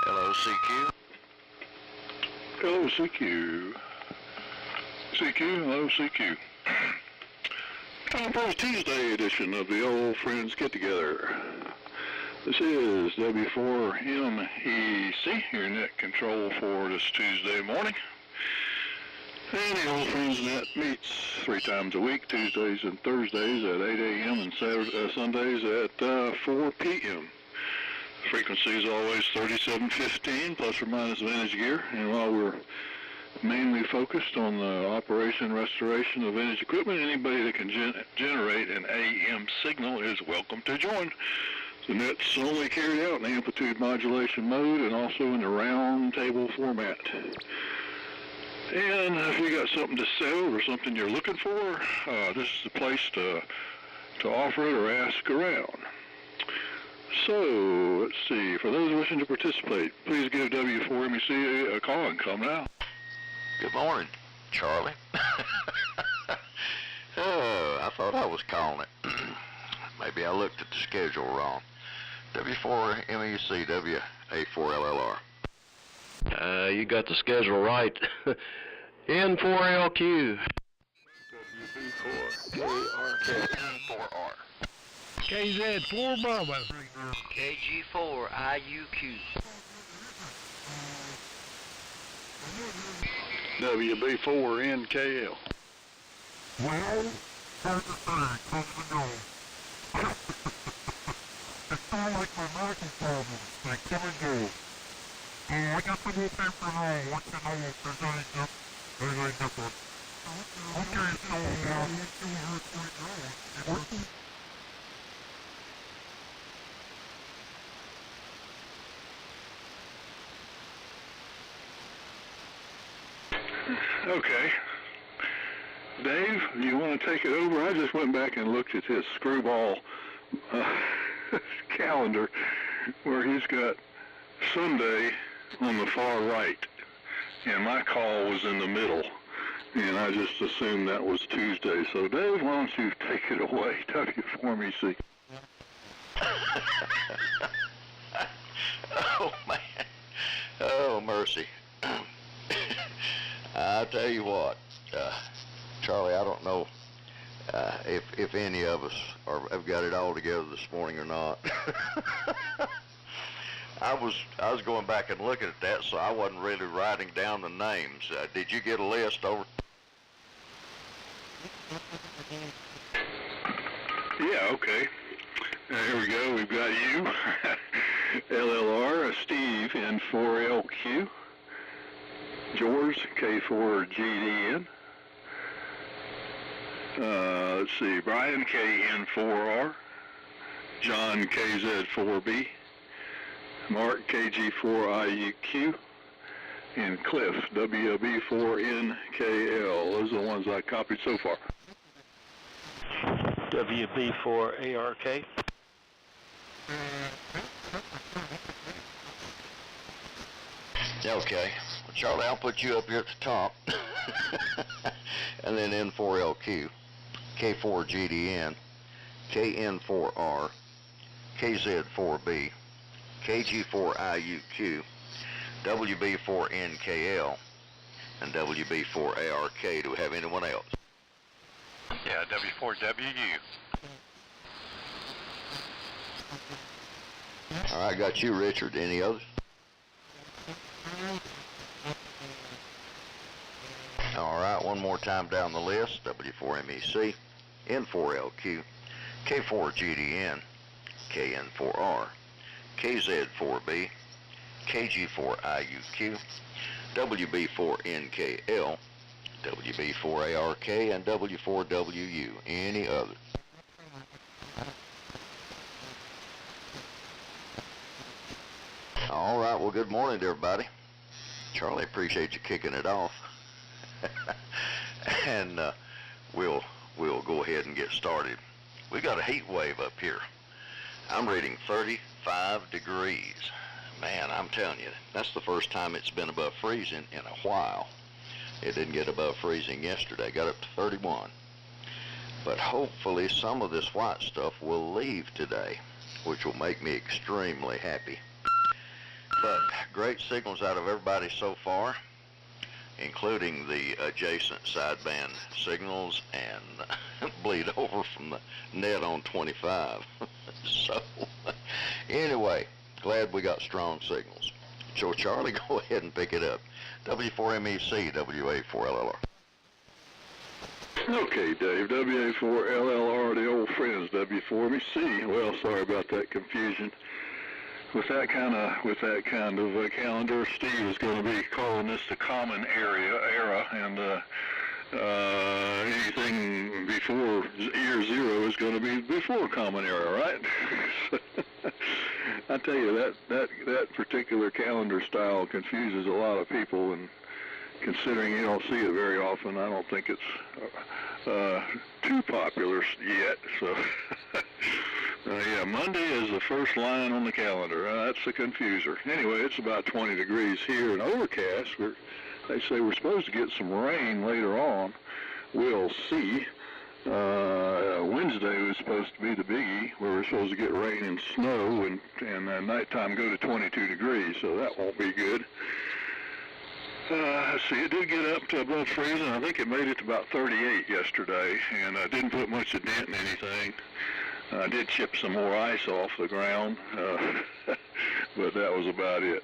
Hello, CQ. Hello, CQ. CQ, hello, CQ. Time for a Tuesday edition of the Old Friends Get Together. This is W4MEC, your net control for this Tuesday morning. And the Old Friends Net meets 3 times a week, Tuesdays and Thursdays at 8 a.m. and Sundays at 4 p.m. Frequency is always 3715 plus or minus vintage gear, and while we're mainly focused on the operation restoration of vintage equipment, anybody that can generate an AM signal is welcome to join. The net's only carried out in amplitude modulation mode and also in the round table format. And if you got something to sell or something you're looking for, this is the place to offer it or ask around. So, let's see, for those wishing to participate, please give W4MEC a call and come now. Good morning, Charlie. Oh, I thought I was calling it. Maybe I looked at the schedule wrong. W4MEC, WA4LLR. You got the schedule right. N4LQ. WB4KRK. N4R. KZ4 Bravo. KG4IUQ. WB4NKL. Well, here's the thing, come to go. It's kind of like my knocking problems. They come and go. I got the wallpaper and all. What you know if there's any different. Okay, so, Okay. Dave, you want to take it over? I just went back and looked at his screwball calendar where he's got Sunday on the far right, and my call was in the middle, and I just assumed that was Tuesday. So, Dave, why don't you take it away, W4MEC? Oh, man. Oh, mercy. I'll tell you what, Charlie, I don't know if any of us have got it all together this morning or not. I was going back and looking at that, so I wasn't really writing down the names. Did you get a list over? Yeah, Yeah, okay. Here we go. We've got you, LLR, Steve, N4LQ, George, K4GDN. Let's see, Brian, KN4R, John, KZ4B, Mark, KG4IUQ, and Cliff, WB4NKL. Those are the ones I copied so far. WB4ARK. Okay. Well, Charlie, I'll put you up here at the top. And then N4LQ, K4GDN, KN4R, KZ4B, KG4IUQ, WB4NKL, and WB4ARK. Do we have anyone else? Yeah, W4WU. All right, got you, Richard. Any others? All right, one more time down the list. W4MEC, N4LQ, K4GDN, KN4R, KZ4B, KG4IUQ, WB4NKL, WB4ARK, and W4WU. Any others? All right, well, good morning to everybody. Charlie, appreciate you kicking it off. And we'll go ahead and get started. We got a heat wave up here. I'm reading 35 degrees. Man, I'm telling you, that's the first time it's been above freezing in a while. It didn't get above freezing yesterday. Got up to 31. But hopefully some of this white stuff will leave today, which will make me extremely happy. But great signals out of everybody so far, including the adjacent sideband signals and bleed over from the net on 25. So anyway, glad we got strong signals. So Charlie, go ahead and pick it up. W4MEC, WA4LLR. Okay, Dave, WA4LLR, the old friends, W4MEC. Well, sorry about that confusion. With that kind of calendar, Steve is going to be calling this the common era, and anything before year zero is going to be before common era, right? I tell you, that particular calendar style confuses a lot of people, and considering you don't see it very often, I don't think it's too popular yet. So. Yeah, Monday is the first line on the calendar. That's the confuser. Anyway, it's about 20 degrees here and overcast. They say we're supposed to get some rain later on. We'll see. Wednesday was supposed to be the biggie, where we're supposed to get rain and snow, and nighttime go to 22 degrees, so that won't be good. Let's see, it did get up to above freezing. I think it made it to about 38 yesterday, and I didn't put much of a dent in anything. I did chip some more ice off the ground, but that was about it.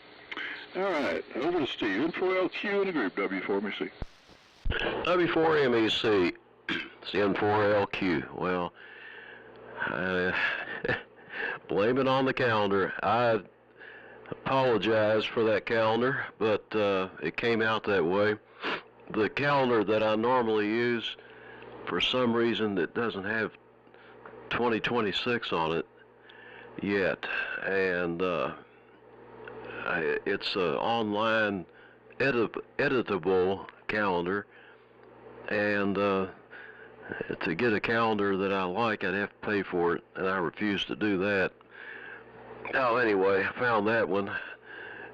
All right, over to Steve, N4LQ in the group, W4MEC. W4MEC, it's N4LQ. Well, blame it on the calendar. I apologize for that calendar, but it came out that way. The calendar that I normally use, for some reason, it doesn't have 2026 on it yet, and it's an online editable calendar, and to get a calendar that I like, I'd have to pay for it, and I refuse to do that. Oh, anyway, I found that one,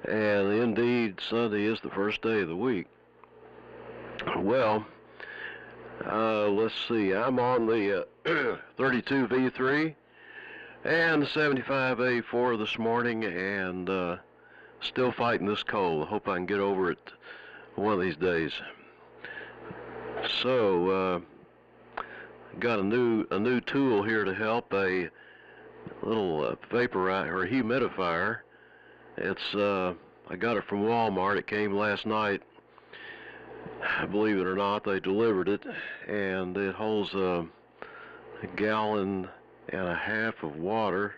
and indeed Sunday is the first day of the week. Well, let's see, I'm on the 32V3 and the 75A4 this morning, and still fighting this cold. I hope I can get over it one of these days. So got a new tool here to help, a little vaporizer or humidifier. It's I got it from Walmart. It came last night. Believe it or not, they delivered it, and it holds a gallon and a half of water,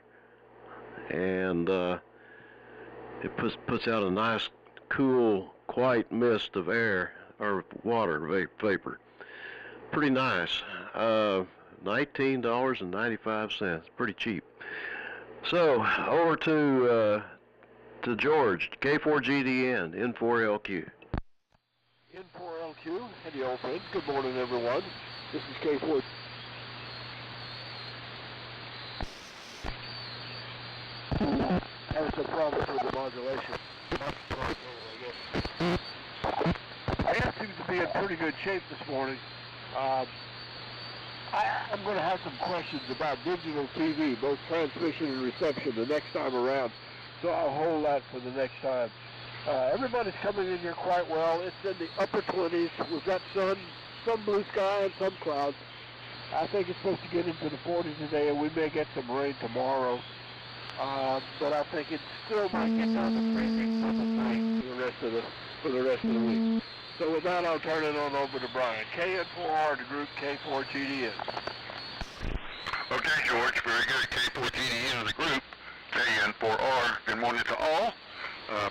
and it puts out a nice, cool, quiet mist of air or water vapor. Pretty nice. $19.95. Pretty cheap. So over to George, K4GDN, N4LQ. N4LQ, hey old friends, good morning everyone. This is K4. Having some problems with the modulation. It seems to be in pretty good shape this morning. I'm going to have some questions about digital TV, both transmission and reception, the next time around. So I'll hold that for the next time. Everybody's coming in here quite well. It's in the upper 20s. We've got sun, some blue sky, and some clouds. I think it's supposed to get into the 40s today, and we may get some rain tomorrow. But I think it still might get down to freezing for the rest of the week. So with that, I'll turn it on over to Brian. KN4R to Group K4GDN. Okay, George, very good. K4GDN of the group, KN4R. Good morning to all.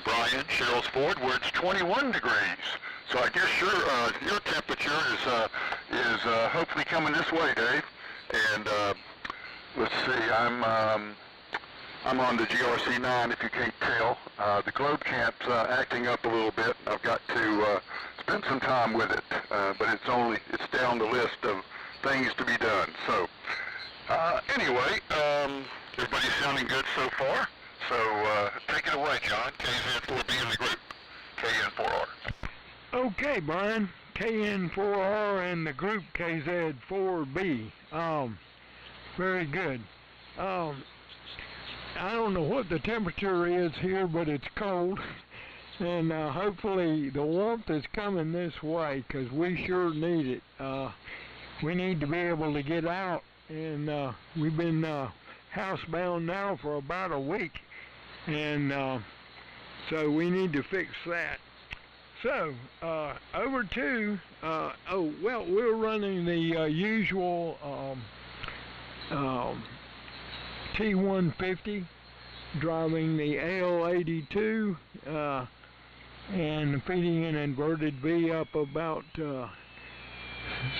Brian, Cheryl's Ford, where it's 21 degrees. So I guess your temperature is hopefully coming this way, Dave. And let's see, I'm on the GRC9 if you can't tell. The globe camp's acting up a little bit. I've got to spend some time with it, but it's down the list of things to be done. So anyway, everybody's sounding good so far. So take it away, John. KZ4B in the group, KN4R. Okay, Brian. KN4R and the group KZ4B. Very good. I don't know what the temperature is here, but it's cold. And hopefully the warmth is coming this way, because we sure need it. We need to be able to get out, and we've been housebound now for about a week. And so we need to fix that. So over to, we're running the usual T150, driving the AL82 and feeding an inverted V up about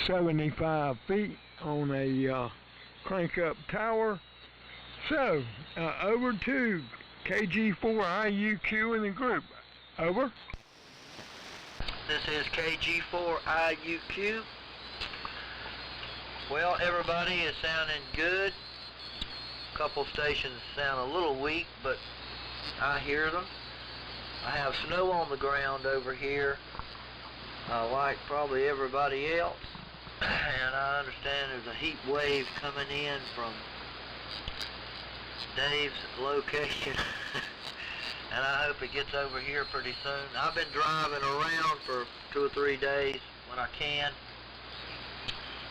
75 feet on a crank-up tower. So over to KG4IUQ in the group. Over. This is KG4IUQ. Well, everybody is sounding good. A couple stations sound a little weak, but I hear them. I have snow on the ground over here, like probably everybody else. And I understand there's a heat wave coming in from Dave's location. And I hope it gets over here pretty soon. I've been driving around for 2 or 3 days when I can.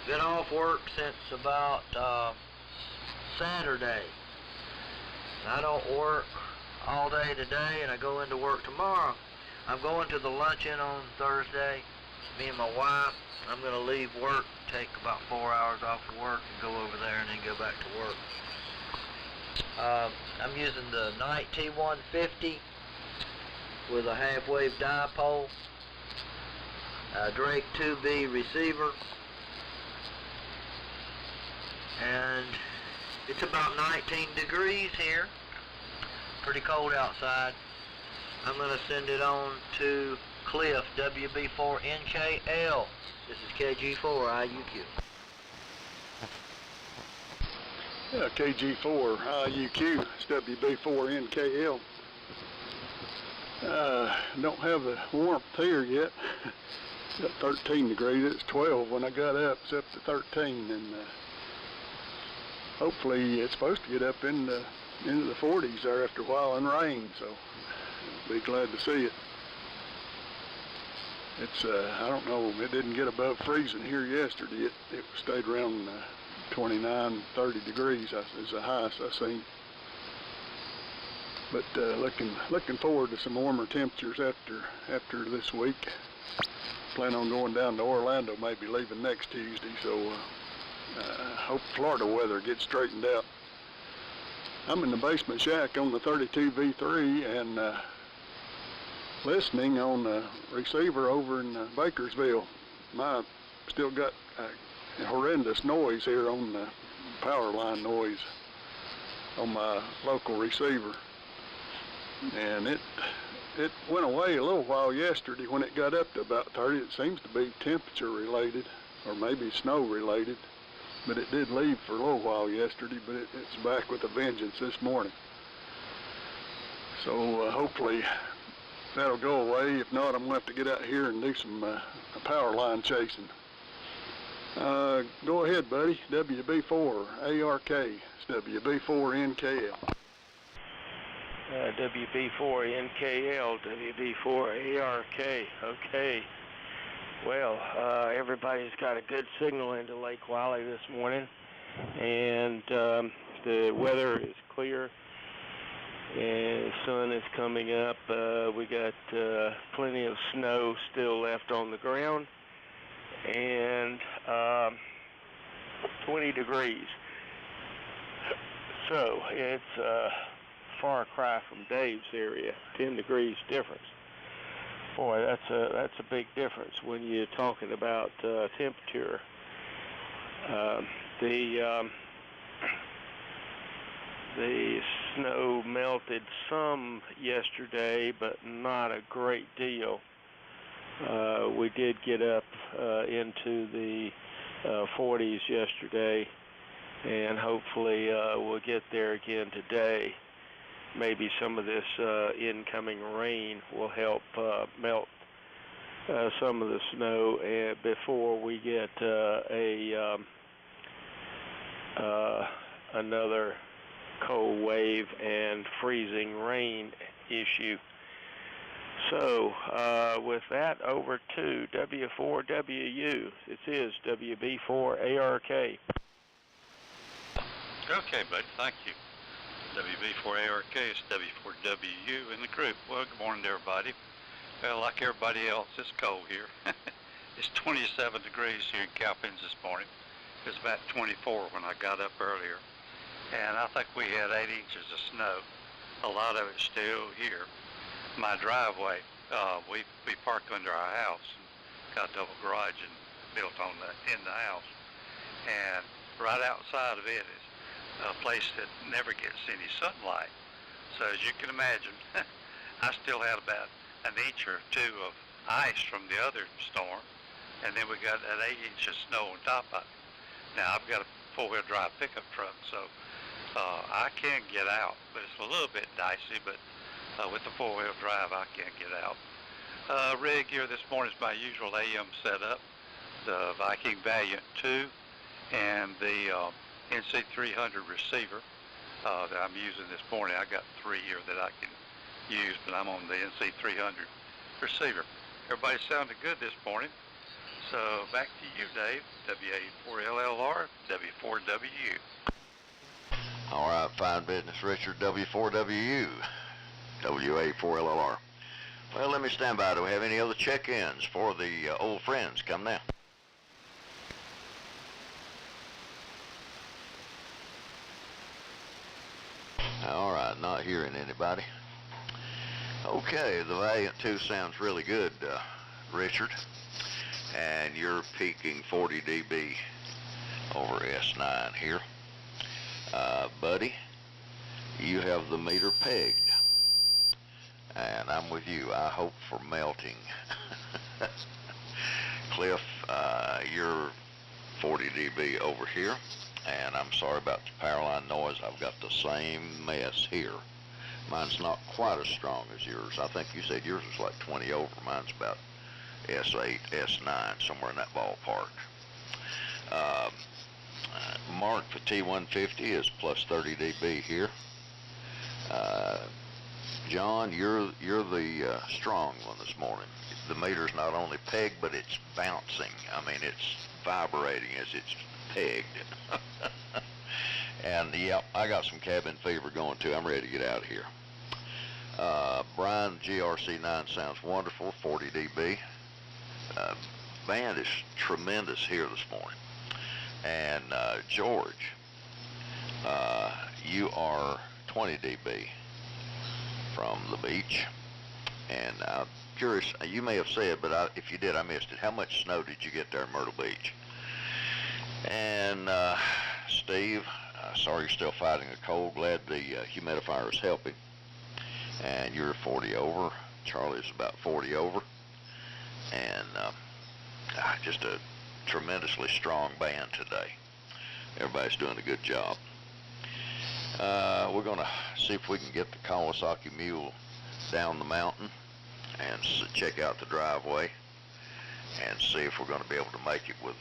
Been off work since about Saturday. I don't work all day today, and I go into work tomorrow. I'm going to the luncheon on Thursday, me and my wife. I'm going to leave work, take about 4 hours off of work, and go over there and then go back to work. I'm using the Knight T150 with a half-wave dipole, Drake 2B receiver, and it's about 19 degrees here, pretty cold outside. I'm going to send it on to Cliff, WB4NKL. This is KG4IUQ. Yeah, KG4 IUQ, it's WB4NKL. Don't have the warmth here yet. Got 13 degrees. It's 12 when I got up. It's up to 13, and hopefully it's supposed to get up into the 40s there after a while and rain. So I'll be glad to see it. It's I don't know. It didn't get above freezing here yesterday. It stayed around 29, 30 degrees is the highest I've seen. But looking forward to some warmer temperatures after this week. Plan on going down to Orlando, maybe leaving next Tuesday. So Hope Florida weather gets straightened out. I'm in the basement shack on the 32 V3 and listening on the receiver over in Bakersville. Still got a horrendous noise here on the power line noise on my local receiver. And it went away a little while yesterday when it got up to about 30. It seems to be temperature related or maybe snow related. But it did leave for a little while yesterday, but it's back with a vengeance this morning. So hopefully that'll go away. If not, I'm going to have to get out here and do some power line chasing. Go ahead, buddy. WB4 ARK. It's WB4NKL. WB4NKL, WB4 ARK. Okay. Well, everybody's got a good signal into Lake Wiley this morning, and the weather is clear, and the sun is coming up. We got plenty of snow still left on the ground, and 20 degrees. So it's a far cry from Dave's area, 10 degrees difference. Boy, that's a big difference when you're talking about temperature. The snow melted some yesterday, but not a great deal. We did get up into the 40s yesterday, and hopefully we'll get there again today. Maybe some of this incoming rain will help melt some of the snow before we get another cold wave and freezing rain issue. So with that, over to W4WU. This is WB4ARK. Okay, buddy, thank you. WB4ARK is W4WU in the group. Well, good morning to everybody. Well, like everybody else, it's cold here. It's 27 degrees here in Cowpens this morning. It was about 24 when I got up earlier. And I think we had 8 inches of snow. A lot of it still here. My driveway, we parked under our house and got a double garage and built in the house. And right outside of it is a place that never gets any sunlight. So as you can imagine, I still had about an inch or two of ice from the other storm, and then we got that 8 inches of snow on top of it. Now I've got a four-wheel drive pickup truck, so I can get out, but it's a little bit dicey, but with the four-wheel drive I can get out. Rig here this morning is my usual AM setup, the Viking Valiant 2 and the NC300 receiver that I'm using this morning. I got 3 here that I can use, but I'm on the NC300 receiver. Everybody sounded good this morning. So back to you, Dave. W84LLR, W4WU. All right, fine business, Richard. W4WU, WA4LLR. Well, let me stand by. Do we have any other check-ins for the old friends? Come now. All right, not hearing anybody. Okay, the Valiant 2 sounds really good, Richard. And you're peaking 40 dB over S9 here. Buddy, you have the meter pegged. And I'm with you. I hope for melting. Cliff, you're 40 dB over here. And I'm sorry about the power line noise. I've got the same mess here. Mine's not quite as strong as yours. I think you said yours was like 20 over. Mine's about S8, S9, somewhere in that ballpark. Mark for T150 is plus 30 dB here. John, you're the strong one this morning. The meter's not only pegged, but it's bouncing. I mean, it's vibrating as it's pegged. And yeah, I got some cabin fever going too. I'm ready to get out of here. Brian, GRC9 sounds wonderful, 40 dB. Band is tremendous here this morning. And George, you are 20 dB from the beach. And I'm curious, you may have said, but if you did, I missed it. How much snow did you get there in Myrtle Beach? And Steve, sorry you're still fighting a cold. Glad the humidifier is helping. And you're 40 over. Charlie's about 40 over. And just a tremendously strong band today. Everybody's doing a good job. We're going to see if we can get the Kawasaki Mule down the mountain and check out the driveway and see if we're going to be able to make it with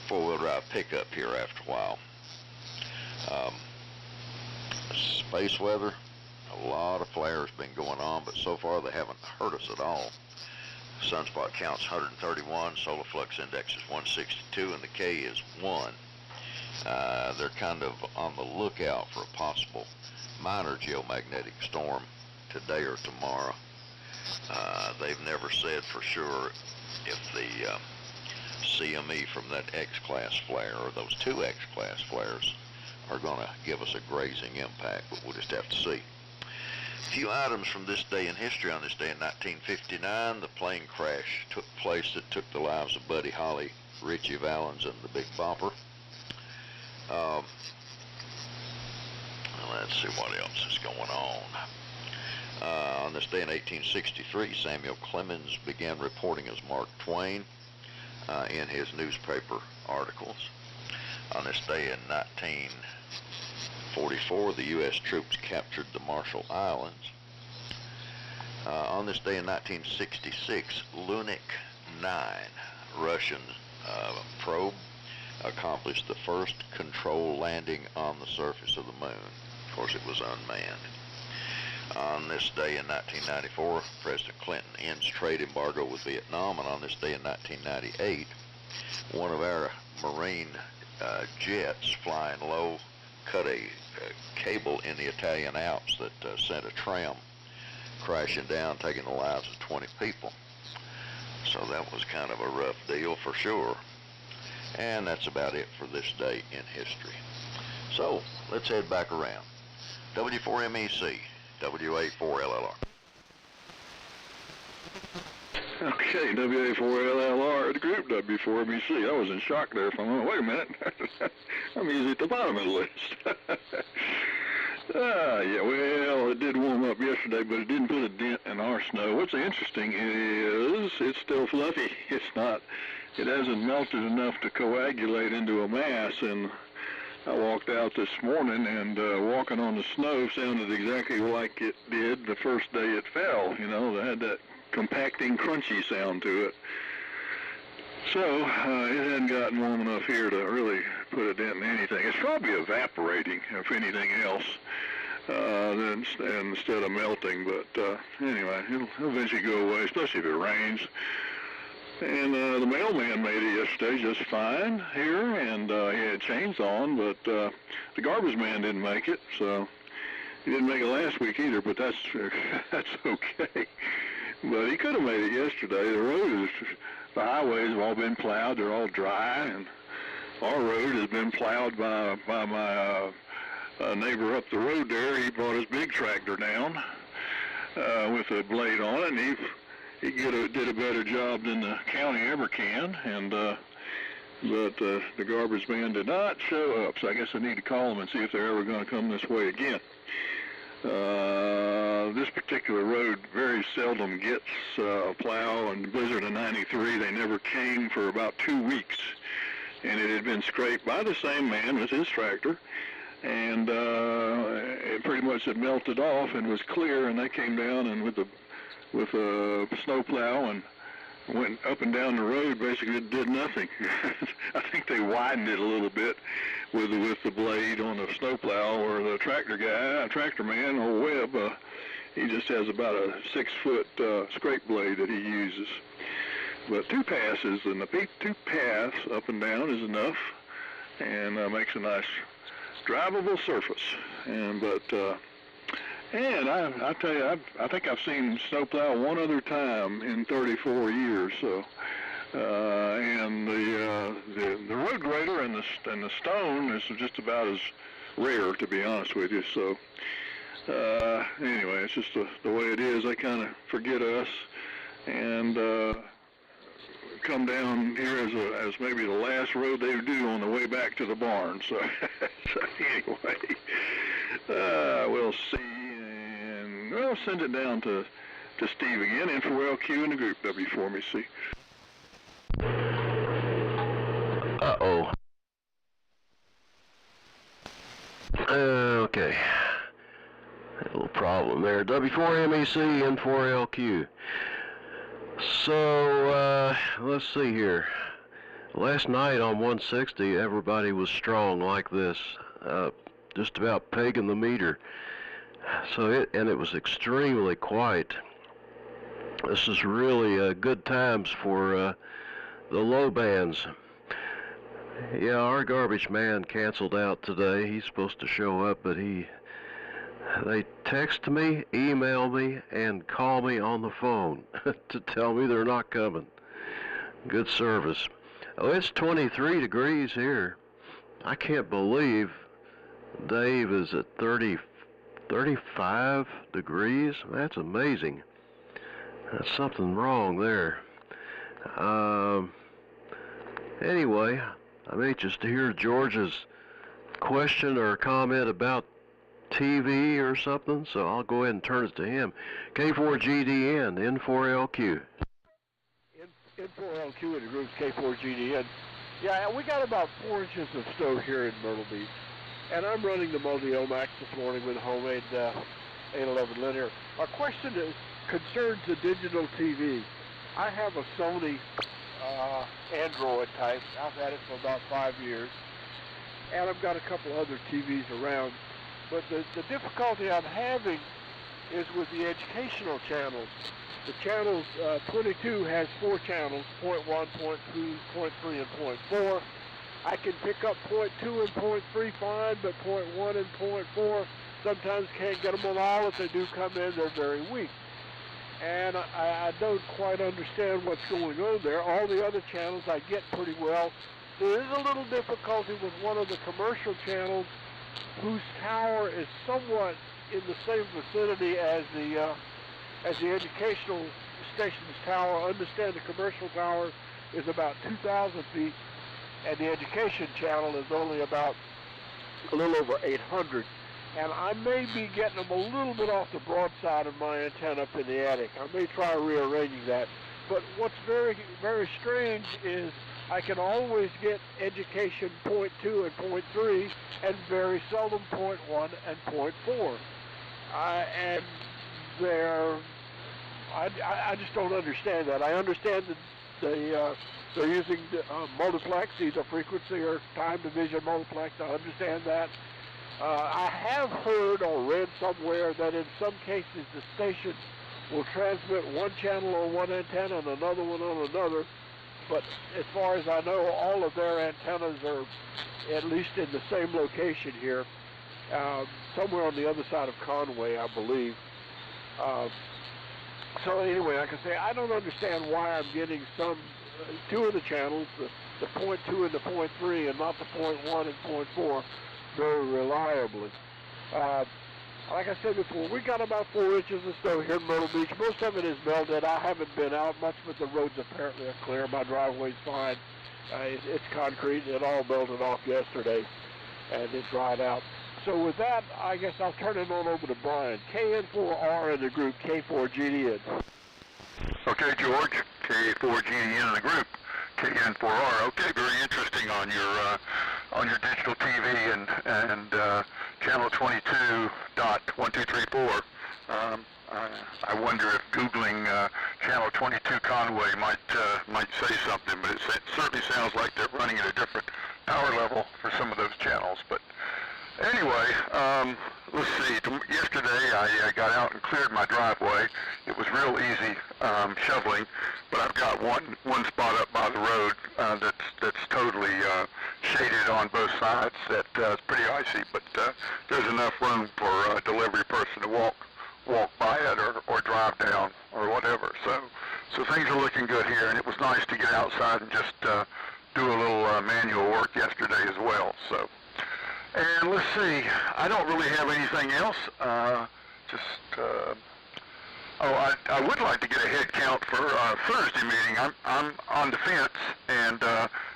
four-wheel drive pickup here after a while. Space weather, a lot of flares been going on, but so far they haven't hurt us at all. Sunspot count's 131, solar flux index is 162, and the K is 1. They're kind of on the lookout for a possible minor geomagnetic storm today or tomorrow. They've never said for sure if the CME from that X-class flare or those two X-class flares are going to give us a grazing impact, but we'll just have to see. A few items from this day in history. On this day in 1959, the plane crash took place that took the lives of Buddy Holly, Richie Valens, and the Big Bopper. Let's see what else is going on. On this day in 1863, Samuel Clemens began reporting as Mark Twain in his newspaper articles. On this day in 1944, the U.S. troops captured the Marshall Islands. On this day in 1966, Lunik 9, Russian probe, accomplished the first controlled landing on the surface of the moon. Of course, it was unmanned. On this day in 1994, President Clinton ends trade embargo with Vietnam, and on this day in 1998, one of our Marine jets flying low cut a cable in the Italian Alps that sent a tram crashing down, taking the lives of 20 people. So that was kind of a rough deal for sure. And that's about it for this day in history. So let's head back around. W4MEC, WA4LLR. Okay, WA4LLR, the group W4MEC. I was in shock there for a moment. Wait a minute. I'm usually at the bottom of the list. Yeah, well, it did warm up yesterday, but it didn't put a dent in our snow. What's interesting is it's still fluffy. It hasn't melted enough to coagulate into a mass, and I walked out this morning, and walking on the snow sounded exactly like it did the first day it fell. You know, they had that compacting, crunchy sound to it. So it hadn't gotten warm enough here to really put a dent in anything. It's probably evaporating, if anything else, instead of melting. But anyway, it'll eventually go away, especially if it rains. And the mailman made it yesterday just fine here, and he had chains on, but the garbage man didn't make it, so he didn't make it last week either, but that's okay. But he could have made it yesterday. The highways have all been plowed. They're all dry, and our road has been plowed by my neighbor up the road there. He brought his big tractor down with a blade on it, and he did a better job than the county ever can. And but the garbage man did not show up, so I guess I need to call them and see if they're ever going to come this way again. This particular road very seldom gets a plow, and Blizzard of '93, they never came for about 2 weeks, and it had been scraped by the same man with his tractor, and it pretty much had melted off and was clear, and they came down and with a snow plow and went up and down the road. Basically it did nothing. I think they widened it a little bit with the blade on the snow plow, or the tractor man, or Webb, he just has about a 6-foot scrape blade that he uses. But 2 passes, and the 2 paths up and down is enough, and makes a nice drivable surface. And I tell you, I think I've seen snowplow one other time in 34 years, so and the road grader and the stone is just about as rare, to be honest with you. So anyway, it's just the way it is. They kind of forget us and come down here as maybe the last road they do on the way back to the barn. So, so anyway, we'll see, and we'll send it down to Steve again, in for LQ in the group W for me. See. Uh-oh. Okay. A little problem there. W4MEC, N4LQ. So, let's see here. Last night on 160, everybody was strong like this, just about pegging the meter. So it was extremely quiet. This is really good times for the low bands. Yeah, our garbage man canceled out today. He's supposed to show up, but they text me, email me, and call me on the phone to tell me they're not coming. Good service. Oh, it's 23 degrees here. I can't believe Dave is at 35 degrees. That's amazing. That's something wrong there. Anyway, I'm anxious to hear George's question or comment about TV or something, so I'll go ahead and turn it to him. K4GDN, N4LQ. N4LQ in the group's K4GDN. Yeah, we got about 4 inches of snow here in Myrtle Beach, and I'm running the multi-omax this morning with homemade 811 linear. Our question concerns the digital TV. I have a Sony Android type. I've had it for about 5 years, and I've got a couple other TVs around. But the difficulty I'm having is with the educational channels. The channels, 22 has 4 channels, 0.1, 0.2, 0.3, and 0.4. I can pick up 0.2 and 0.3 fine, but 0.1 and 0.4 sometimes can't get them on all. If they do come in, they're very weak. And I don't quite understand what's going on there. All the other channels I get pretty well. There is a little difficulty with one of the commercial channels whose tower is somewhat in the same vicinity as the educational station's tower. I understand the commercial tower is about 2,000 feet, and the education channel is only about a little over 800. And I may be getting them a little bit off the broadside of my antenna up in the attic. I may try rearranging that. But what's very, very strange is I can always get education 0.2 and 0.3, and very seldom 0.1 and 0.4. And I just don't understand that. I understand that they're using multiplex, either frequency or time division multiplex. I understand that. I have heard or read somewhere that in some cases the station will transmit one channel on one antenna and another one on another. But as far as I know, all of their antennas are at least in the same location here, somewhere on the other side of Conway, I believe. So anyway, like I say, I don't understand why I'm getting some 2 of the channels, the 0.2 and the 0.3, and not the 0.1 and 0.4, very reliably. Like I said before, we got about 4 inches of snow here in Myrtle Beach. Most of it is melted. I haven't been out much, but the roads apparently are clear. My driveway's fine. It's concrete. It all melted off yesterday, and it dried out. So with that, I guess I'll turn it on over to Brian. KN4R in the group, K4GDN. Okay, George, K4GDN in the group, KN4R. Okay, very interesting on your digital TV and channel 22.1234. I wonder if Googling channel 22 Conway might say something, but it certainly sounds like they're running at a different power level for some of those channels. But anyway, let's see. Yesterday I got out and cleared my driveway. It was real easy shoveling, but I've got one spot up by the road that's totally shaded on both sides. It's pretty icy, but there's enough room for a delivery person to walk by it or drive down or whatever. So So things are looking good here, and it was nice to get outside and just do a little manual work yesterday as well. So, and let's see, I don't really have anything else. I would like to get a head count for Thursday meeting. I'm on the fence, and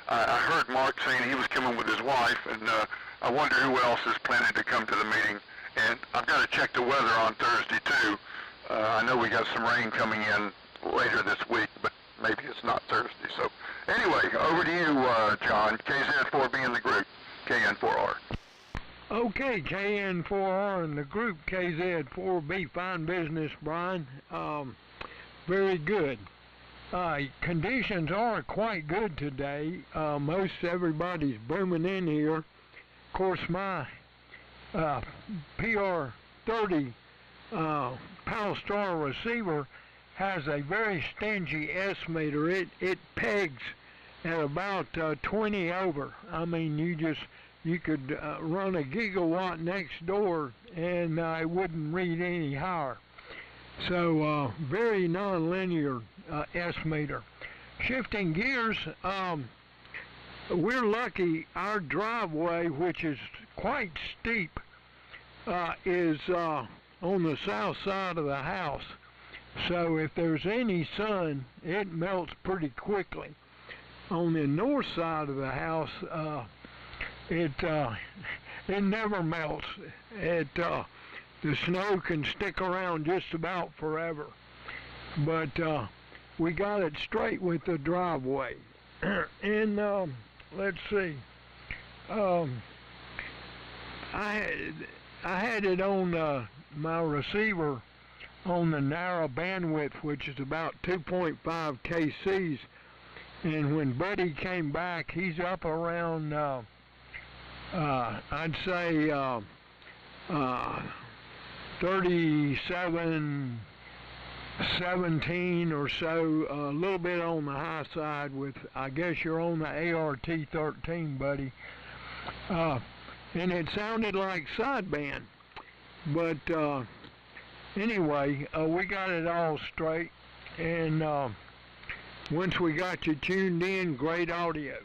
I heard Mark saying he was coming with his wife, and I wonder who else is planning to come to the meeting. And I've got to check the weather on Thursday too. I know we got some rain coming in later this week, but maybe it's not Thursday. So anyway, over to you, John. KZ4B in the group, KN4R. Okay, KN4R and the group KZ4B, fine business, Brian. Very good. Conditions are quite good today. Most everybody's booming in here. Of course, my PR30 Palstar receiver has a very stingy S-meter. It pegs at about 20 over. I mean, you could run a gigawatt next door and it wouldn't read any higher. So very nonlinear S-meter. Shifting gears, we're lucky our driveway, which is quite steep, is on the south side of the house. So if there's any sun, it melts pretty quickly. On the north side of the house, it never melts. The snow can stick around just about forever. But we got it straight with the driveway. And let's see. I had it on my receiver on the narrow bandwidth, which is about 2.5 kcs. And when Buddy came back, he's up around I'd say 37, 17 or so, a little bit on the high side with, I guess you're on the ART-13, Buddy. And it sounded like sideband. But anyway, we got it all straight. And once we got you tuned in, great audio.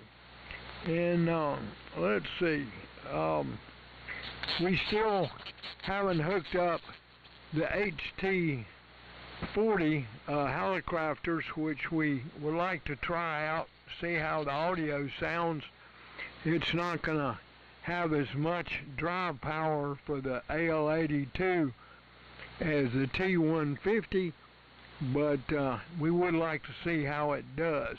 And let's see, we still haven't hooked up the HT40 Helicrafters, which we would like to try out, see how the audio sounds. It's not going to have as much drive power for the AL82 as the T150, but we would like to see how it does.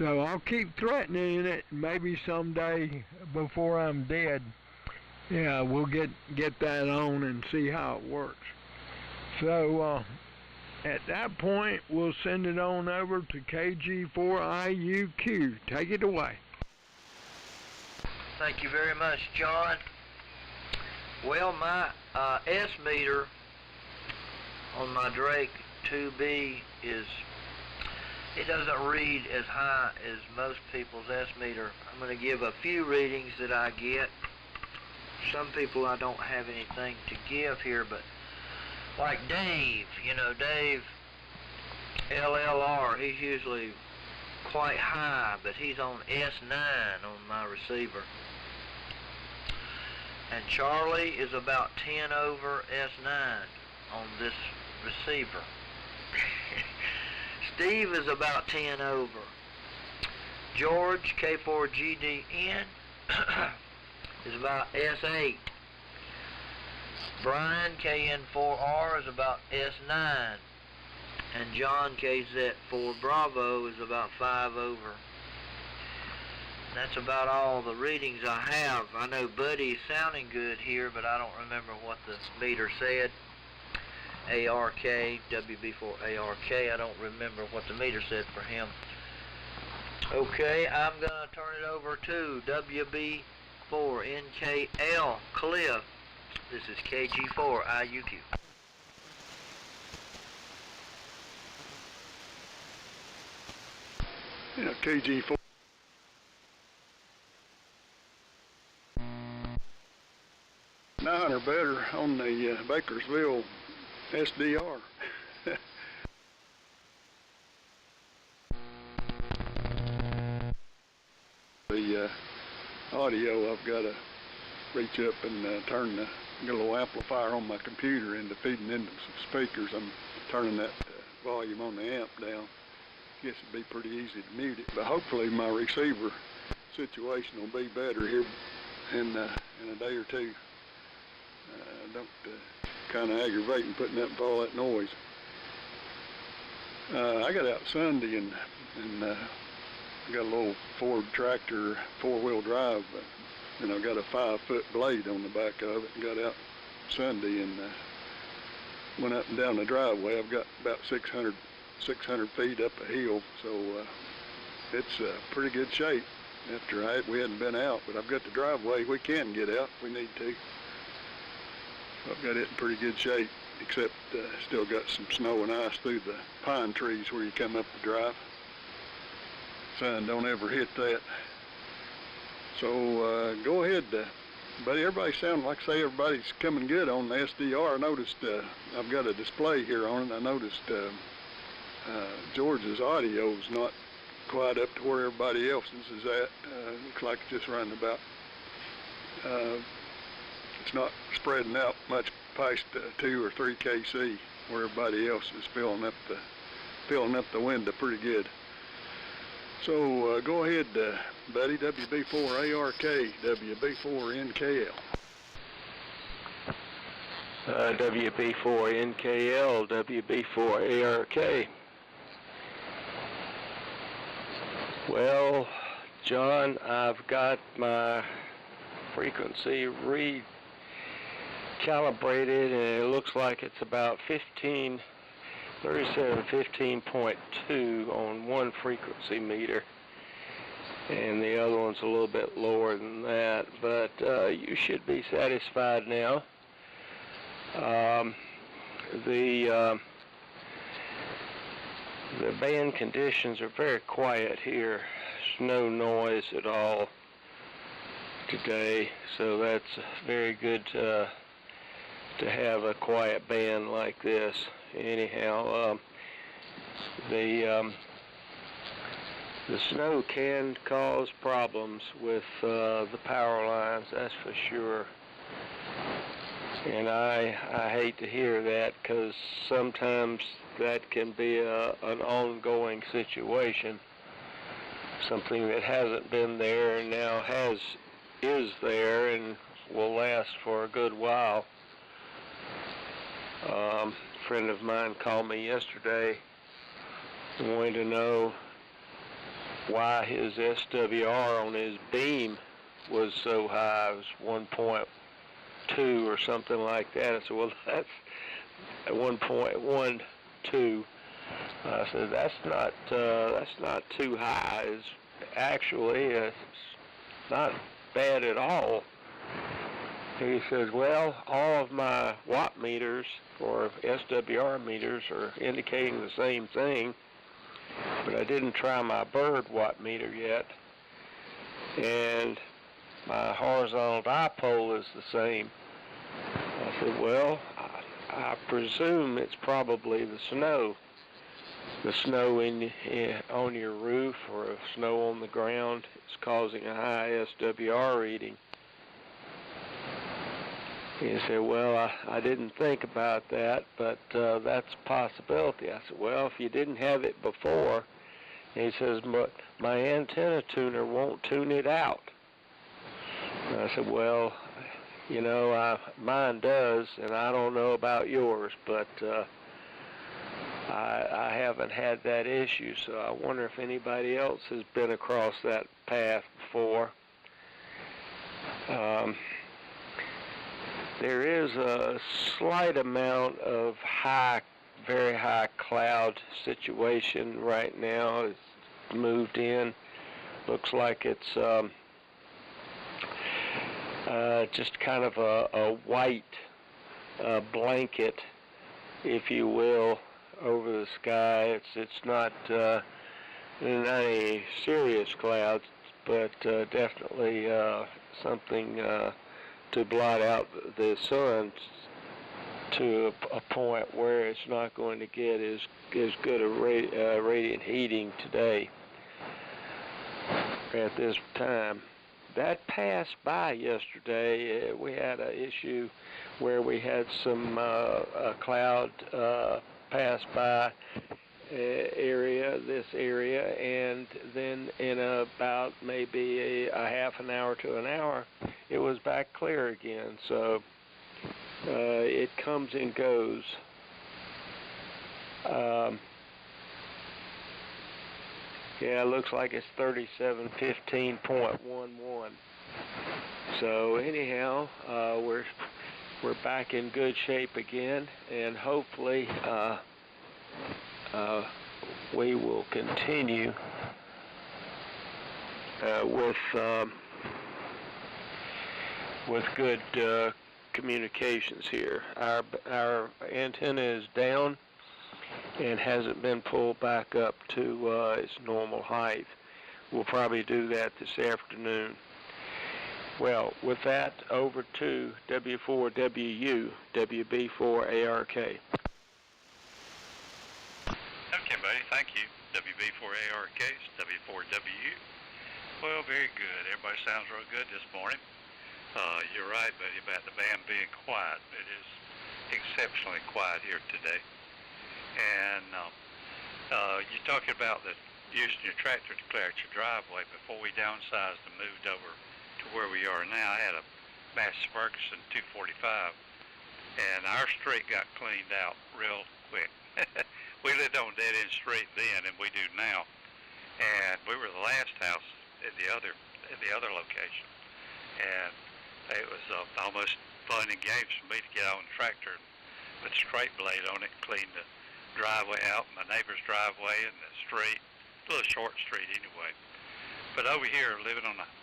So I'll keep threatening it. Maybe someday before I'm dead, yeah, we'll get that on and see how it works. So at that point, we'll send it on over to KG4IUQ. Take it away. Thank you very much, John. Well, my S meter on my Drake 2B it doesn't read as high as most people's S meter. I'm going to give a few readings that I get. Some people I don't have anything to give here, but like Dave, Dave LLR, he's usually quite high, but he's on S9 on my receiver. And Charlie is about 10 over S9 on this receiver. Steve is about 10 over. George, K4GDN, is about S8. Brian, KN4R, is about S9. And John, KZ4 Bravo, is about 5 over. That's about all the readings I have. I know Buddy is sounding good here, but I don't remember what the meter said. ARK, WB4ARK, I don't remember what the meter said for him. Okay, I'm going to turn it over to WB4NKL Cliff. This is KG4IUQ. Yeah, KG4. Nine or better on the Bakersville SDR. audio, I've got to reach up and turn the get a little amplifier on my computer into feeding into some speakers. I'm turning that volume on the amp down. Guess it'd be pretty easy to mute it, but hopefully my receiver situation will be better here in a day or two. Don't kind of aggravating putting up with all that noise. I got out Sunday and got a little Ford tractor, 4-wheel drive, and I got a 5-foot blade on the back of it, and got out Sunday and went up and down the driveway. I've got about 600 feet up a hill, so it's pretty good shape after we hadn't been out, but I've got the driveway. We can get out if we need to. So I've got it in pretty good shape, except still got some snow and ice through the pine trees where you come up the drive. Sun don't ever hit that. So go ahead, buddy. Everybody sounds like everybody's coming good on the SDR. I noticed I've got a display here on it. I noticed George's audio is not quite up to where everybody else's is at. Looks like it's just running about. It's not spreading out much past 2 or 3 kc where everybody else is filling up the window pretty good. So go ahead, buddy. WB4ARK, WB4NKL. WB4NKL, WB4ARK. Well, John, I've got my frequency recalibrated, and it looks like it's about 15.2 on one frequency meter, and the other one's a little bit lower than that, but you should be satisfied now. The band conditions are very quiet here. There's no noise at all today, so that's very good to have a quiet band like this. Anyhow, the snow can cause problems with the power lines, that's for sure. And I hate to hear that, because sometimes that can be an ongoing situation. Something that hasn't been there and now is there and will last for a good while. A friend of mine called me yesterday wanting to know why his SWR on his beam was so high. It was 1.2 or something like that. I said, well, that's at 1.12. I said, that's not too high. It's actually not bad at all. He says, well, all of my watt meters or SWR meters are indicating the same thing, but I didn't try my bird watt meter yet, and my horizontal dipole is the same. I said, well, I presume it's probably the snow on your roof or snow on the ground is causing a high SWR reading. He said, well, I didn't think about that, but that's a possibility. I said, well, if you didn't have it before, he says, but my antenna tuner won't tune it out. And I said, well, you know, mine does, and I don't know about yours, but I haven't had that issue, so I wonder if anybody else has been across that path before. There is a slight amount of very high cloud situation right now. It's moved in. Looks like it's just kind of a white blanket, if you will, over the sky. It's not any serious clouds, but definitely something to blot out the sun to a point where it's not going to get as good a radiant heating today at this time. that passed by yesterday. We had an issue where we had some a cloud pass by this area, and then in about maybe a half an hour to an hour, it was back clear again. So it comes and goes. Yeah, it looks like it's 3715.11. So anyhow, we're back in good shape again, and hopefully we will continue with good communications here. Our antenna is down and hasn't been pulled back up to its normal height. We'll probably do that this afternoon. Well, with that, over to W4WU, WB4ARK. Okay, buddy, thank you. WB4ARK, W4WU. Well, very good. Everybody sounds real good this morning. You're right, buddy, about the band being quiet. It is exceptionally quiet here today. And you're talking about using your tractor to clear out your driveway. Before we downsized and moved over to where we are now, I had a Massey Ferguson 245, and our street got cleaned out real quick. We lived on a dead-end street then, and we do now. And we were the last house at the other location. And it was almost fun and games for me to get on the tractor and put a straight blade on it and clean the driveway out, my neighbor's driveway and the street, a little short street anyway. But over here,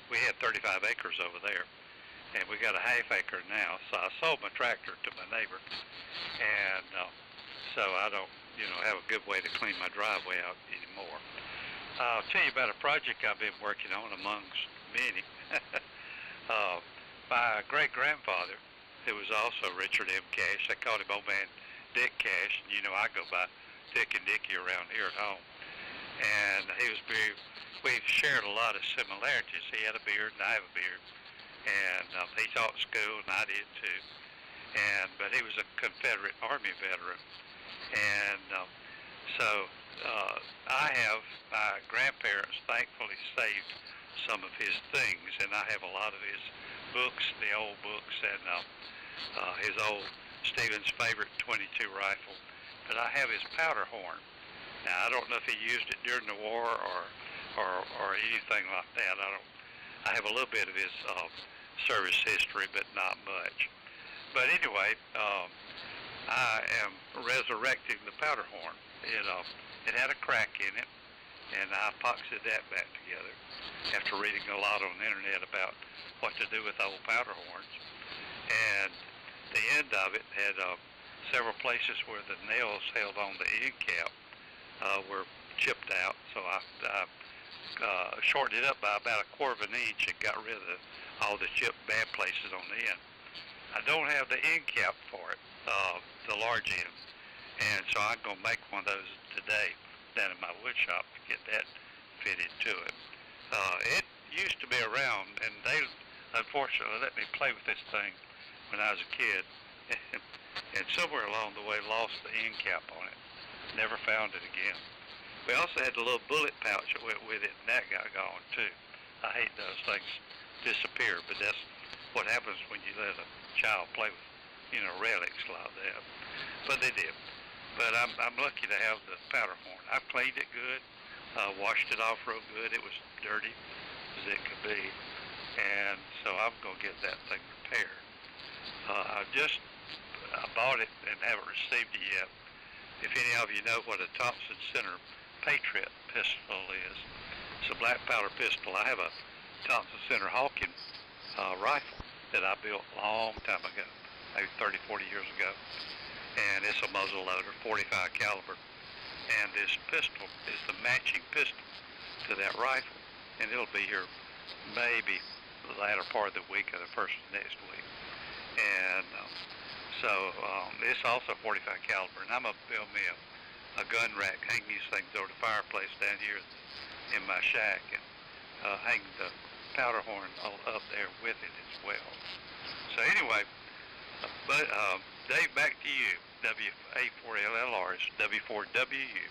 we had 35 acres over there, and we got a half acre now. So I sold my tractor to my neighbor, and so I don't, have a good way to clean my driveway out anymore. I'll tell you about a project I've been working on amongst many. My great-grandfather, who was also Richard M. Cash, they called him Old Man Dick Cash, and I go by Dick and Dickie around here at home. And we shared a lot of similarities. He had a beard and I have a beard. And he taught school and I did too. But he was a Confederate Army veteran. And my grandparents thankfully saved some of his things, and I have a lot of his books, the old books, and his old Stevens' favorite .22 rifle, but I have his powder horn. Now I don't know if he used it during the war or anything like that. I have a little bit of his service history, but not much. But anyway, I am resurrecting the powder horn. It had a crack in it, and I epoxied that back together after reading a lot on the internet about what to do with old powder horns. And the end of it had several places where the nails held on the end cap were chipped out, so I shortened it up by about 1/4 of an inch and got rid of all the chipped bad places on the end. I don't have the end cap for it, the large end, and so I'm going to make one of those today down in my wood shop to get that fitted to it. It used to be around, and they unfortunately let me play with this thing when I was a kid, and somewhere along the way lost the end cap on it. Never found it again. We also had the little bullet pouch that went with it, and that got gone too. I hate those things disappear, but that's what happens when you let a child play with, relics like that. But they did. But I'm lucky to have the powder horn. I've cleaned it good, washed it off real good. It was dirty as it could be, and so I'm gonna get that thing repaired. I bought it and haven't received it yet. If any of you know what a Thompson Center Patriot pistol is, it's a black powder pistol. I have a Thompson Center Hawking rifle that I built a long time ago, maybe 30, 40 years ago. And it's a muzzle loader, 45 caliber. And this pistol is the matching pistol to that rifle. And it'll be here maybe the latter part of the week or the first of next week. And it's also 45 caliber. And I'm going to build me a gun rack, hang these things over the fireplace down here in my shack, and hang the powder horn up there with it as well. So anyway, but Dave, back to you. WA4LLR is W4WU.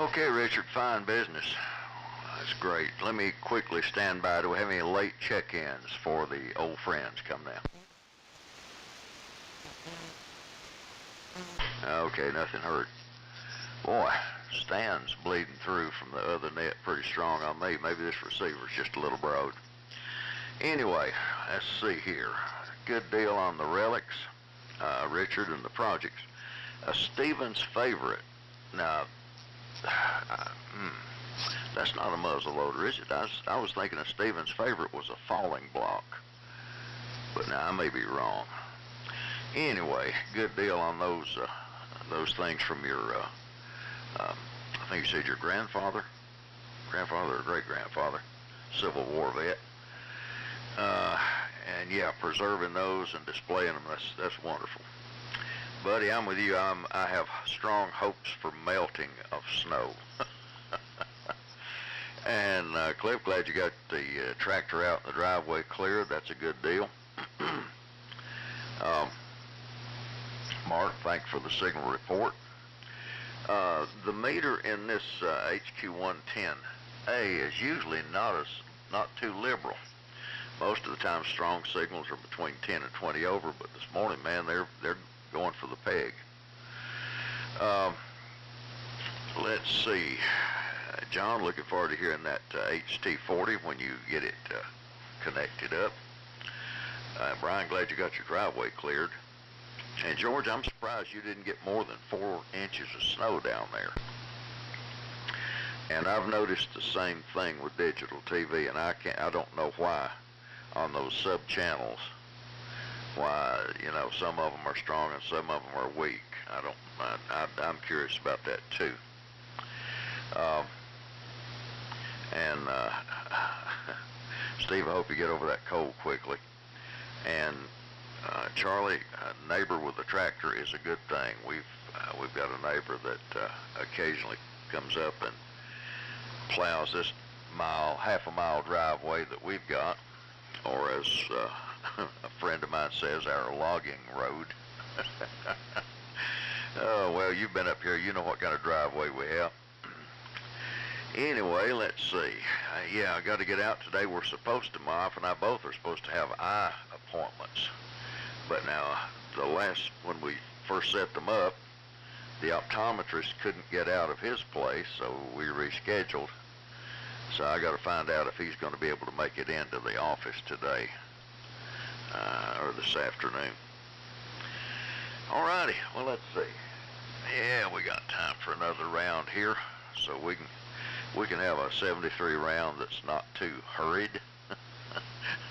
Okay, Richard, fine business. That's great. Let me quickly stand by. Do we have any late check-ins for the old friends coming down? Okay, nothing heard. Boy, Stan's bleeding through from the other net pretty strong on me. Maybe this receiver's just a little broad. Anyway, let's see here. Good deal on the relics, Richard, and the projects. Stephen's favorite. Now, that's not a muzzle loader, is it? I was thinking of Stephen's favorite was a falling block, but now I may be wrong. Anyway, good deal on those things from your, I think you said your grandfather or great-grandfather, Civil War vet. And yeah, preserving those and displaying them, that's wonderful. Buddy, I'm with you. I have strong hopes for melting of snow. And Cliff, glad you got the tractor out in the driveway cleared. That's a good deal. Mark, thanks for the signal report. The meter in this HQ110A is usually not too liberal. Most of the time, strong signals are between 10 and 20 over, but this morning, man, they're going for the peg. Let's see. John, looking forward to hearing that HT40 when you get it connected up. Brian, glad you got your driveway cleared. And George, I'm surprised you didn't get more than 4 inches of snow down there. And I've noticed the same thing with digital TV, and I don't know why on those sub-channels, why, you know, some of them are strong and some of them are weak. I'm curious about that too. Steve, I hope you get over that cold quickly. And Charlie, a neighbor with a tractor is a good thing. We've got a neighbor that occasionally comes up and plows this half a mile driveway that we've got, or as a friend of mine says, our logging road. Oh, well, you've been up here. You know what kind of driveway we have. Anyway, let's see. Yeah, I got to get out today. We're supposed to, my wife and I both are supposed to have eye appointments. But now, when we first set them up, the optometrist couldn't get out of his place, so we rescheduled. So I got to find out if he's going to be able to make it into the office today or this afternoon. All righty. Well, let's see. Yeah, we got time for another round here, so we can have a 73 round that's not too hurried.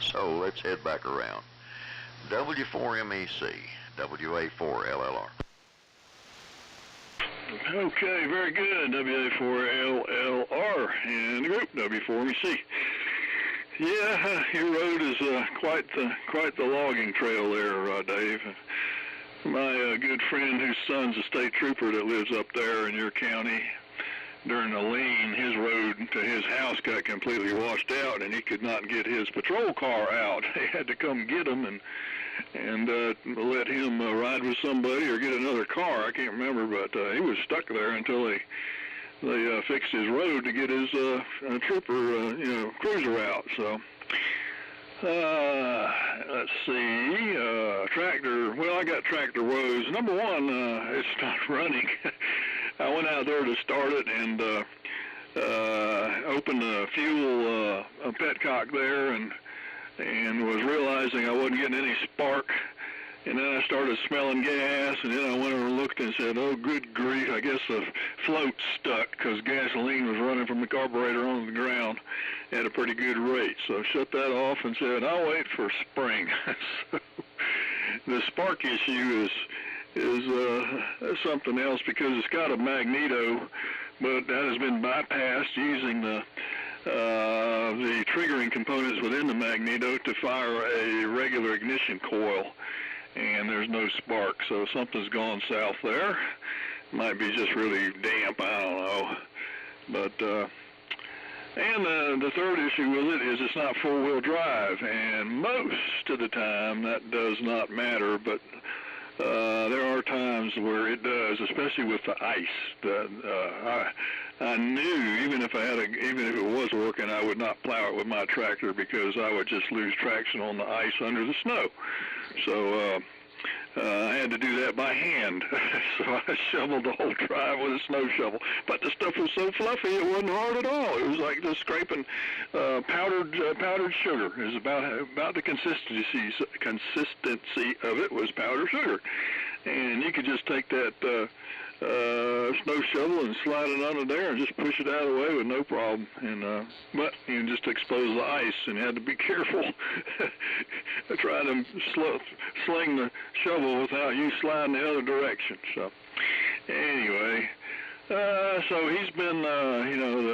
So let's head back around. W4MEC, WA4LLR. Okay, very good. WA4LLR and the group W4MEC. Yeah, your road is quite the logging trail there, Dave. My good friend whose son's a state trooper that lives up there in your county, during the lean, his road to his house got completely washed out, and he could not get his patrol car out. They had to come get him and let him ride with somebody or get another car. I can't remember, but he was stuck there until they fixed his road to get his trooper, cruiser out. So let's see, tractor. Well, I got tractor woes. Number one, it's not running. I went out there to start it and opened the fuel petcock there and was realizing I wasn't getting any spark. And then I started smelling gas, and then I went over and looked and said, oh, good grief, I guess the float stuck because gasoline was running from the carburetor onto the ground at a pretty good rate. So I shut that off and said, I'll wait for spring. So the spark issue is something else because it's got a magneto, but that has been bypassed using the triggering components within the magneto to fire a regular ignition coil, and there's no spark, so something's gone south there. Might be just really damp, I don't know. But And the third issue with it is it's not four-wheel drive, and most of the time that does not matter, but there are times where it does, especially with the ice. I knew even if it was working, I would not plow it with my tractor because I would just lose traction on the ice under the snow. So I had to do that by hand. So I shoveled the whole drive with a snow shovel. But the stuff was so fluffy, it wasn't hard at all. It was like just scraping powdered sugar. It was about the consistency of it was powdered sugar. And you could just take that snow shovel and slide it under there and just push it out of the way with no problem. And but you just expose the ice, and you had to be careful. Try to sling the shovel without you sliding the other direction. So anyway, so he's been,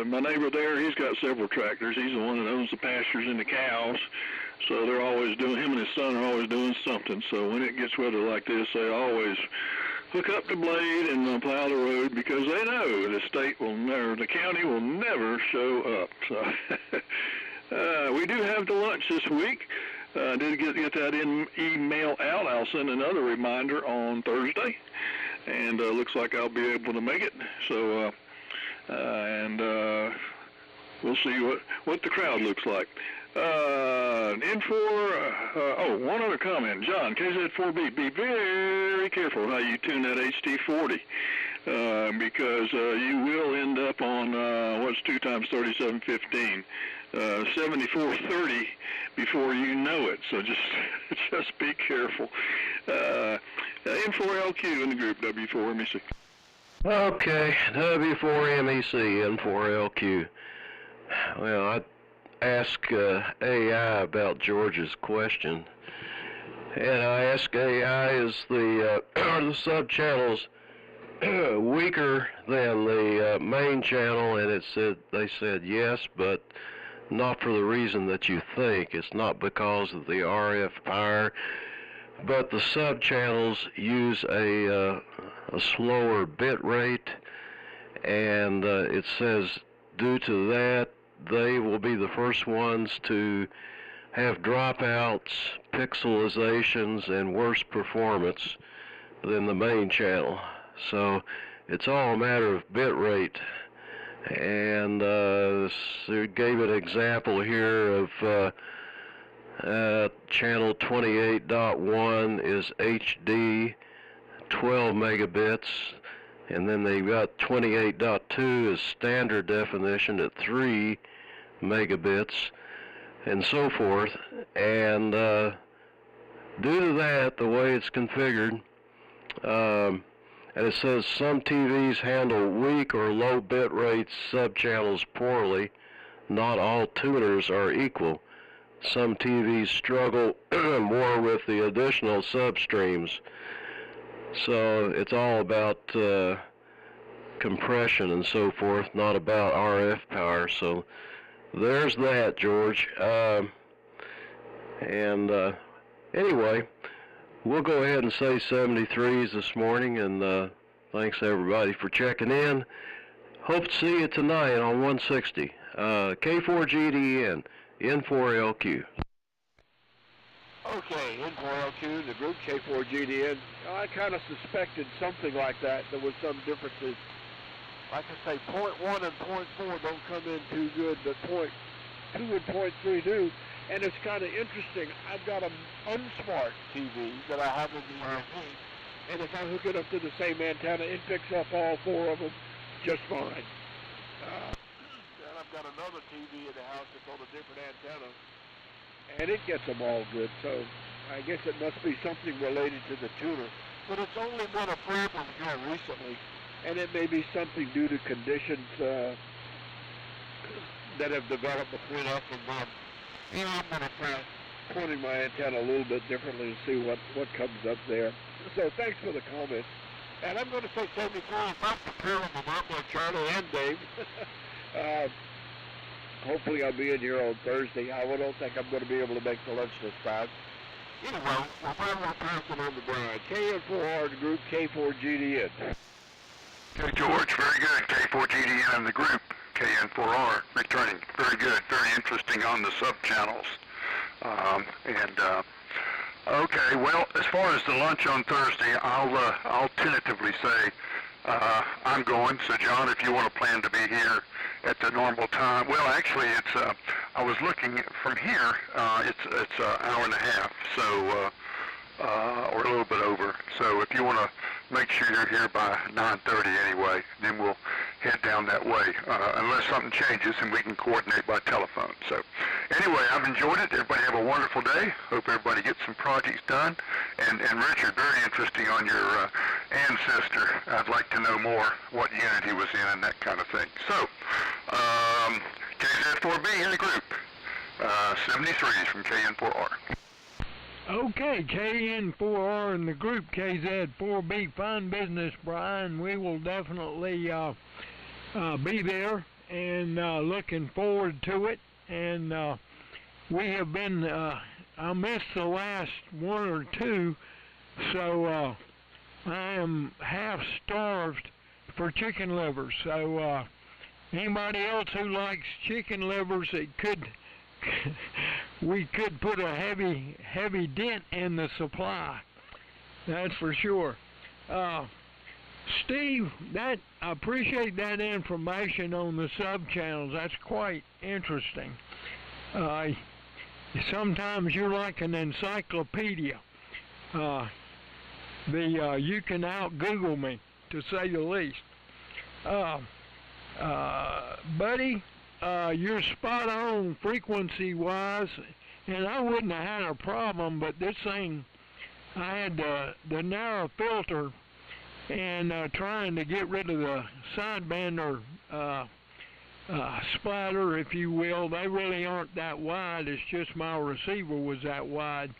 my neighbor there, he's got several tractors. He's the one that owns the pastures and the cows. So they're always doing, him and his son are always doing something. So when it gets weather like this, they always hook up the blade and plow the road because they know the county will never show up. So we do have the lunch this week. I did get that email out. I'll send another reminder on Thursday, and looks like I'll be able to make it. So we'll see what the crowd looks like. One other comment. John, KZ4B, be very careful how you tune that HT40 because you will end up on, what's 2 times 3715, 7430 before you know it. So just be careful. N4LQ in the group, W4MEC. Okay, W4MEC, N4LQ. Well, I asked AI about George's question, and I asked AI, is are the sub-channels weaker than the main channel, and they said yes, but not for the reason that you think. It's not because of the RF power, but the sub-channels use a slower bit rate, and it says due to that, they will be the first ones to have dropouts, pixelizations, and worse performance than the main channel. So it's all a matter of bit rate. And so gave an example here of channel 28.1 is HD, 12 megabits. And then they've got 28.2 is standard definition at 3 megabits, and so forth. And due to that, the way it's configured, and it says some TVs handle weak or low bit rates subchannels poorly. Not all tuners are equal. Some TVs struggle more with the additional substreams. So it's all about compression and so forth, not about RF power. So there's that, George. Anyway, we'll go ahead and say 73s this morning, and thanks everybody for checking in. Hope to see you tonight on 160. K4GDN, N4LQ. Okay, N4LQ, the group K4GDN. I kind of suspected something like that. There was some differences. Like I say, point 1 and point 4 don't come in too good, but point 2 and point 3 do. And it's kind of interesting. I've got an unsmart TV that I have in the RV, and if I hook it up to the same antenna, it picks up all 4 of them just fine. And I've got another TV in the house that's on a different antenna, and it gets them all good. So I guess it must be something related to the tuner. But it's only been a problem here recently, and it may be something due to conditions that have developed between us and them. You know, I'm going to try pointing my antenna a little bit differently and see what comes up there. So thanks for the comment. And I'm going to say 74 if I'm preparing them up like Charlie and Dave. Hopefully I'll be in here on Thursday. I don't think I'm going to be able to make the lunch this time. Anyway, we're passing on the bride. KN4R, the group, K4GDN. Hey, George, very good. K4GDN in the group. KN4R returning. Very good, very interesting on the sub-channels. Okay, well, as far as the lunch on Thursday, I'll tentatively say I'm going. So, John, if you want to plan to be here at the normal time, well, actually, it's I was looking from here. It's an hour and a half, so or a little bit over. So, if you want to make sure you're here by 9:30 anyway, then we'll head down that way. Unless something changes, and we can coordinate by telephone. So, anyway, I've enjoyed it. Everybody have a wonderful day. Hope everybody gets some projects done. And Richard, very interesting on your ancestor. I'd like to know more what unit he was in and that kind of thing. So, KZ4B in the group. 73s from KN4R. Okay, KN4R in the group, KZ4B. Fine business, Brian. We will definitely be there and looking forward to it. And we have been, I missed the last one or two, so I am half starved for chicken livers. So anybody else who likes chicken livers, it could we could put a heavy dent in the supply. That's for sure. Steve, I appreciate that information on the sub-channels. That's quite interesting. Sometimes you're like an encyclopedia. You can out-Google me, to say the least. Buddy, you're spot on frequency-wise, and I wouldn't have had a problem, but this thing, I had the narrow filter, and trying to get rid of the sideband or splatter, if you will. They really aren't that wide. It's just my receiver was that wide,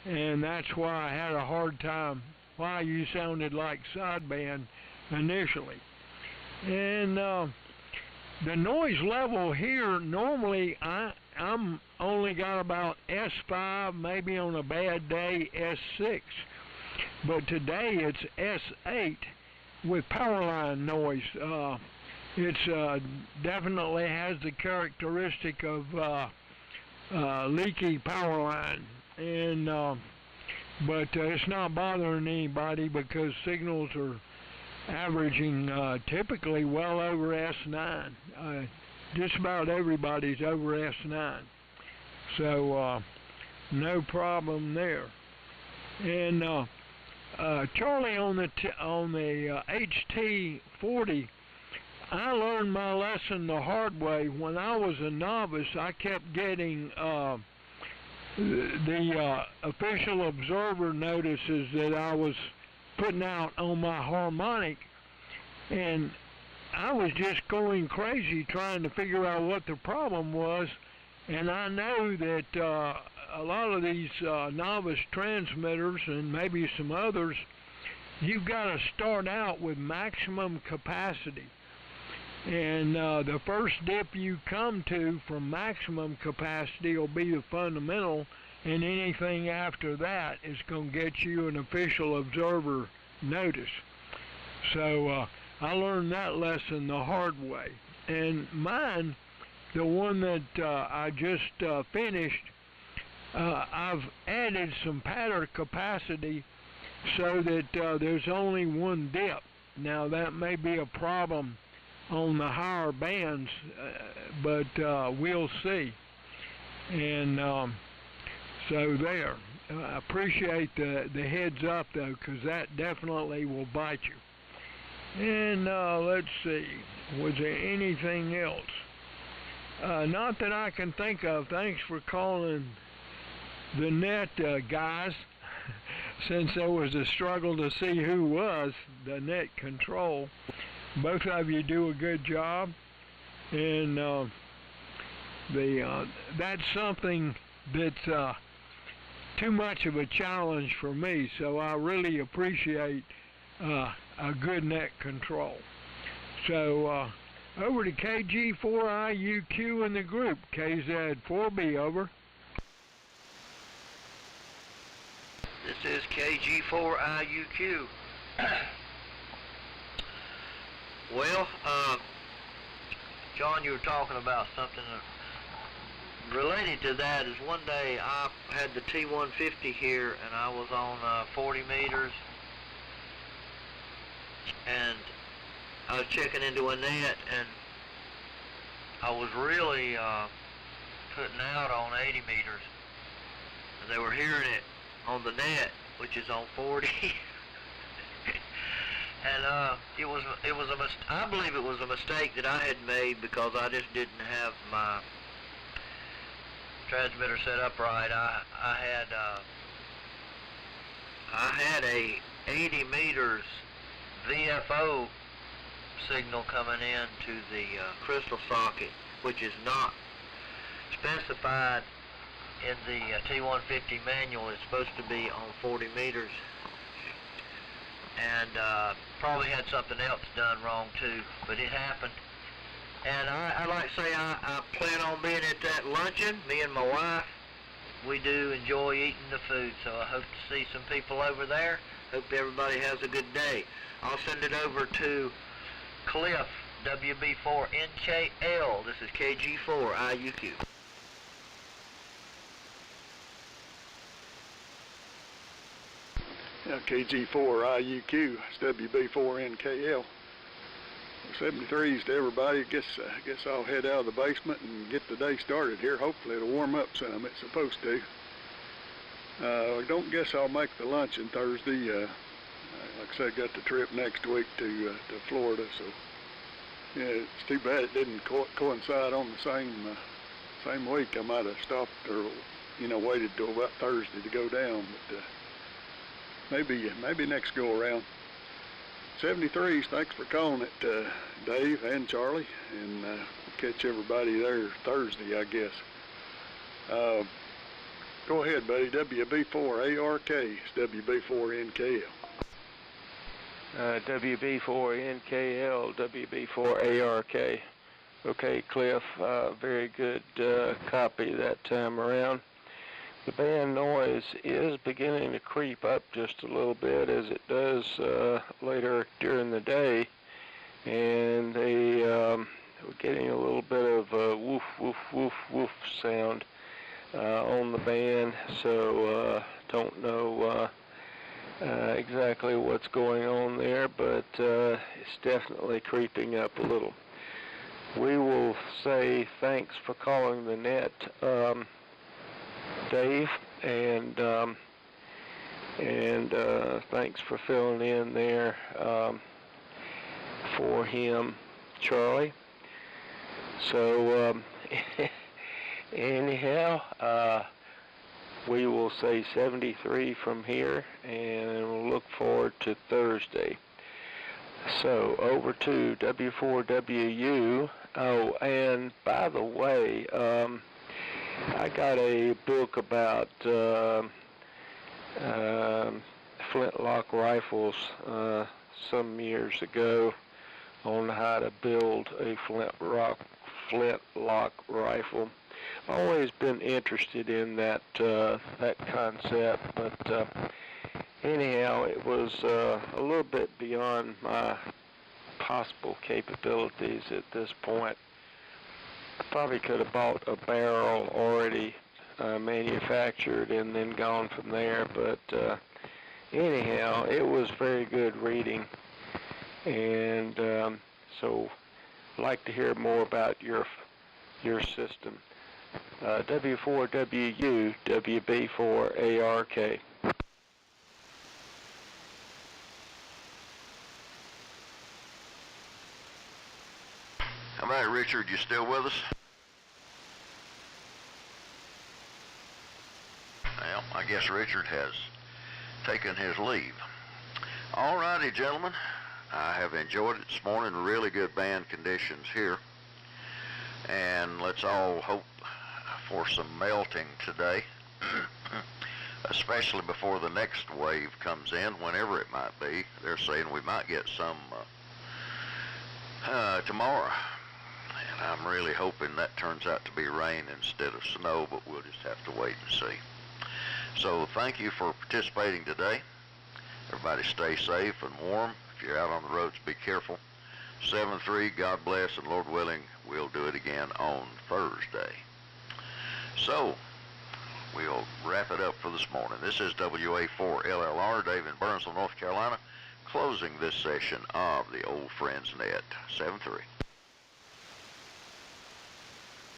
and that's why I had a hard time. Why you sounded like sideband initially. And the noise level here, normally I'm only got about S5, maybe on a bad day S6. But today it's S8 with power line noise. It's definitely has the characteristic of leaky power line, and but it's not bothering anybody because signals are averaging typically well over S9. Just about everybody's over S9, so no problem there. And Charlie, on the HT40, I learned my lesson the hard way. When I was a novice, I kept getting the official observer notices that I was putting out on my harmonic, and I was just going crazy trying to figure out what the problem was. And I know that a lot of these novice transmitters, and maybe some others, you've got to start out with maximum capacity. And the first dip you come to from maximum capacity will be the fundamental, and anything after that is going to get you an official observer notice. So I learned that lesson the hard way. And mine, the one that I just finished, I've added some pattern capacity so that there's only one dip. Now that may be a problem on the higher bands, but we'll see. And so there. I appreciate the heads up though, because that definitely will bite you. And let's see, was there anything else? Not that I can think of. Thanks for calling the net guys, since there was a struggle to see who was the net control. Both of you do a good job, and that's something that's too much of a challenge for me, so I really appreciate a good net control. So over to KG4IUQ in the group, KZ4B, over. This is KG4IUQ. John, you were talking about something related to that. Is one day I had the T150 here, and I was on 40 meters, and I was checking into a net, and I was really putting out on 80 meters. And they were hearing it on the net, which is on 40. And I believe it was a mistake that I had made, because I just didn't have my transmitter set up right. I had a 80 meters VFO signal coming in to the crystal socket, which is not specified in the T150 manual. It's supposed to be on 40 meters. And probably had something else done wrong too, but it happened. And I like to say I plan on being at that luncheon. Me and my wife, we do enjoy eating the food, so I hope to see some people over there. Hope everybody has a good day. I'll send it over to Cliff, WB4NKL. This is KG4IUQ. Yeah, KG4IUQ, it's WB4NKL. 73s to everybody. Guess I'll head out of the basement and get the day started here. Hopefully it'll warm up some. It's supposed to. I don't guess I'll make the luncheon Thursday. Like I said, got the trip next week to Florida, so yeah, it's too bad it didn't coincide on the same week. I might have stopped or waited till about Thursday to go down, but maybe next go around. 73s, thanks for calling it, Dave and Charlie, and we'll catch everybody there Thursday, I guess. Go ahead, buddy. WB4ARK, it's WB4NKL. WB4NKL, WB4ARK. Okay, Cliff, very good copy that time around. The band noise is beginning to creep up just a little bit, as it does later during the day, and we're getting a little bit of a woof, woof, woof, woof sound on the band, so don't know exactly what's going on there, but it's definitely creeping up a little. We will say thanks for calling the net, Dave, and thanks for filling in there for him, Charlie. So anyhow, we will say 73 from here, and we'll look forward to Thursday. So over to W4WU. Oh, and by the way, I got a book about flintlock rifles some years ago on how to build a flintlock rifle. Always been interested in that concept, but anyhow, it was a little bit beyond my possible capabilities at this point. I probably could have bought a barrel already manufactured and then gone from there, but anyhow, it was very good reading, and so I'd like to hear more about your system. W4WU, WB4ARK. All right, Richard, you still with us? Well, I guess Richard has taken his leave. All righty, gentlemen. I have enjoyed it this morning. Really good band conditions here. And let's all hope for some melting today, especially before the next wave comes in, whenever it might be. They're saying we might get some tomorrow. And I'm really hoping that turns out to be rain instead of snow, but we'll just have to wait and see. So thank you for participating today. Everybody stay safe and warm. If you're out on the roads, be careful. 7-3, God bless, and Lord willing, we'll do it again on Thursday. So, we'll wrap it up for this morning. This is WA4LLR, Dave in Burnsville, North Carolina, closing this session of the Old Friends Net. 7-3.